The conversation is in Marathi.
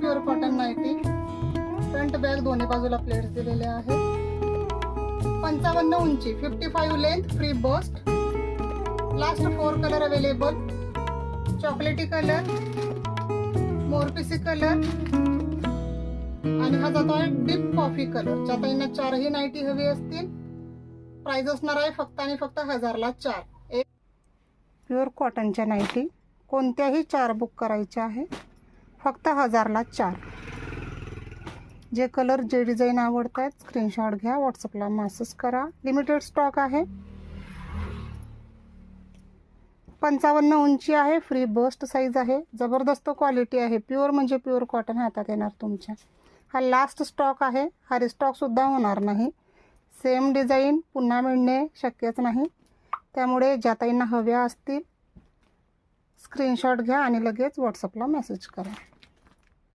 Pure cotton nighty, front back दोन्ही बाजूला प्लेट्स दिलेले आहेत. 55 उंची, 55 length, free bust. Last 4 colour available. चॉकलेटी कलर, मोरपिसी कलर आणि हा जातो आहे डीप कॉफी कलर. ज्या ताईंना 4ही नाईटी हवी असतील, प्राइस असणार आहे फक्त आणि फक्त 1000ला 4. प्युअर कॉटनच्या नाईटी कोणत्याही 4 बुक करायच्या आहे, फक्त 1000ला 4. जे कलर जे डिझाईन आवडत आहेत स्क्रीनशॉट घ्या, व्हॉट्सअपला मेसेज करा. लिमिटेड स्टॉक आहे. 55 उंची आहे, फ्री बस्ट साईज आहे. जबरदस्त क्वालिटी आहे. प्युअर म्हणजे प्युअर कॉटन हातात येणार तुमच्या. हा लास्ट स्टॉक आहे. हा रिस्टॉक सुद्धा होणार नाही. सेम डिझाईन पुन्हा मिळणे शक्यच नाही. त्यामुळे ज्या ताईंना हव्या असतील स्क्रीनशॉट घ्या आणि लगेच व्हॉट्सअपला मेसेज करा.